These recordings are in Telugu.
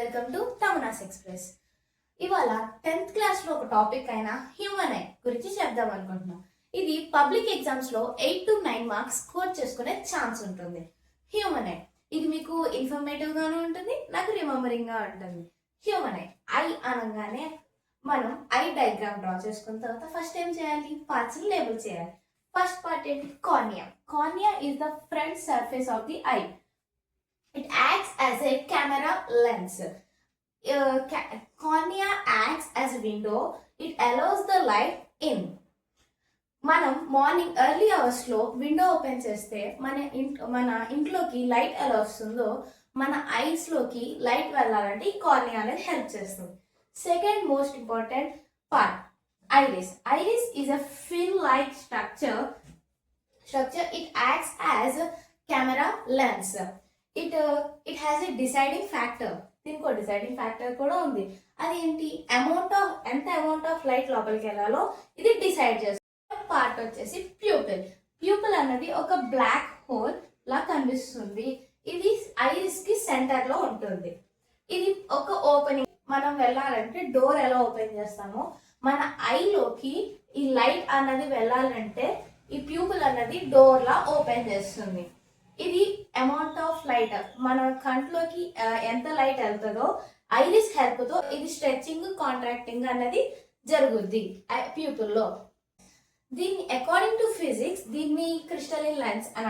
Welcome to తమనాస్ express. ఇవాళ 10th క్లాస్లో ఒక టాపిక్ అయిన హ్యూమన్ ఐ గురించి చెప్దాం అనుకుంటున్నాం. ఇది పబ్లిక్ ఎగ్జామ్స్లో 8 to 9 మార్క్స్ స్కోర్ చేసుకునే ఛాన్స్ ఉంటుంది. హ్యూమన్ ఐ ఇది మీకు ఇన్ఫర్మేటివ్గానే ఉంటుంది, నాకు రిమెంబరింగ్గా ఉంటుంది. హ్యూమన్ ఐ అనగానే మనం ఐ డయాగ్రామ్ డ్రా చేసుకున్న తర్వాత ఫస్ట్ ఏం చేయాలి? పార్ట్స్ని లేబుల్ చేయాలి. ఫస్ట్ పార్ట్ ఏంటి? Cornea. Cornea is the front surface of the I. It acts as a camera lens. Cornea acts as a window. It allows the light in. మనం మార్నింగ్ ఎర్లీ అవర్స్లో విండో ఓపెన్ చేస్తే మన ఇంట్లోకి లైట్ ఎలా వస్తుందో మన ఐస్లోకి లైట్ వెళ్ళాలంటే ఈ కార్నియా అనేది హెల్ప్ చేస్తుంది. Second most important part iris. Iris is a fin like structure. It acts as a camera lens. It has a deciding factor. దీనికి డిసైడింగ్ ఫ్యాక్టర్ కూడా ఉంది. అది ఏంటి? ఎంత అమౌంట్ ఆఫ్ లైట్ లోపలికి వెళ్ళాలో ఇది డిసైడ్ చేస్తుంది. పార్ట్ వచ్చేసి ప్యూపిల్. ప్యూపిల్ అన్నది ఒక బ్లాక్ హోల్ లా కనిపిస్తుంది. ఇది ఐరిస్ కి సెంటర్ లో ఉంటుంది. ఇది ఒక ఓపెనింగ్. మనం వెళ్ళాలంటే డోర్ ఎలా ఓపెన్ చేస్తామో మన ఐలోకి ఈ లైట్ అన్నది వెళ్ళాలంటే ఈ ప్యూపిల్ అన్నది డోర్ లా ఓపెన్ చేస్తుంది. ఇది అమౌంట్ ఆఫ్ లైట్ మన కంట్లోకి ఎంత లైట్ వెళ్తుందో ఐరిస్ హెల్ప్ తో ఇది స్ట్రెచింగ్ కాంట్రాక్టింగ్ అన్నది జరుగుద్ది ప్యూపిల్లో. దీన్ని అకార్డింగ్ టు ఫిజిక్స్ దీన్ని క్రిస్టలిన్ లెన్స్ అని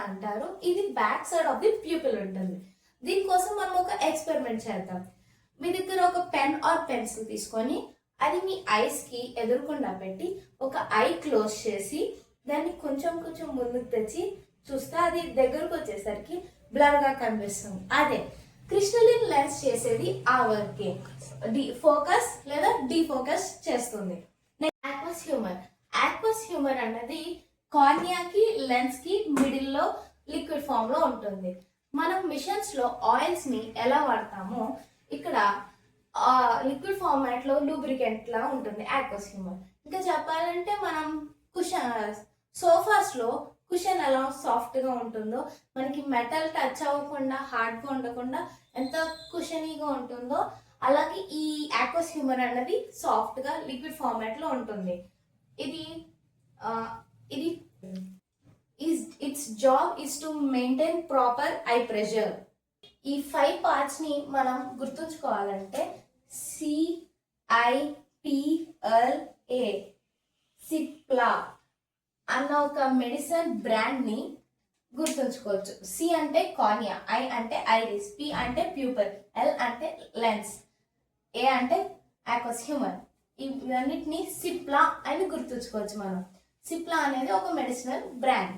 అంటారు. ఇది back side of the pupil ఉంటుంది. దీనికోసం మనం ఒక ఎక్స్పెరిమెంట్ చేద్దాం. మీ దగ్గర ఒక పెన్ ఆర్ పెన్సిల్ తీసుకొని అది మీ ఐస్ కి ఎదురుకుండా పెట్టి ఒక ఐ క్లోజ్ చేసి దాన్ని కొంచెం ముందుకు తెచ్చి చూస్తే అది దగ్గరకు వచ్చేసరికి బ్లర్ గా కనిపిస్తుంది. అదే క్రిస్టలిన్ లెన్స్ చేసేది ఆ వర్కే. ఫోకస్ లేదా డీఫోకస్ చేస్తుంది. ఆక్వస్ హ్యూమర్ అన్నది కార్నియాకి లెన్స్ కి మిడిల్ లో లిక్విడ్ ఫామ్ లో ఉంటుంది. మనం మిషన్స్ లో ఆయిల్స్ ని ఎలా వాడతామో ఇక్కడ లిక్విడ్ ఫార్మాట్ లో లూబ్రికెంట్ లా ఉంటుంది ఆక్వస్ హ్యూమర్. ఇంకా చెప్పాలంటే మనం సోఫాస్ లో కుషన్ ఎలా సాఫ్ట్ గా ఉంటుందో మనకి మెటల్ టచ్ అవ్వకుండా హార్డ్ గా ఉండకుండా ఎంత కుషనీగా ఉంటుందో అలాగే ఈ ఆక్వస్ హ్యూమర్ అన్నది సాఫ్ట్ గా లిక్విడ్ ఫార్మాట్ లో ఉంటుంది. It's job is to maintain proper I pressure. ఈ 5 పార్ట్స్ ని మనం గుర్తుంచుకోవాలంటే CIPLA సిప్లా అన్న ఒక మెడిసిన్ బ్రాండ్ ని గుర్తుంచుకోవచ్చు. సి అంటే కార్నియా, ఐ అంటే ఐరిస్, పి అంటే ప్యూపిల్, ఎల్ అంటే లెన్స్, ఏ అంటే ఆక్వస్ హ్యూమర్. ఇవన్నిటిని సిప్లా అని గుర్తుంచుకోవచ్చు మనం. సిప్లా అనేది ఒక మెడిసినల్ బ్రాండ్.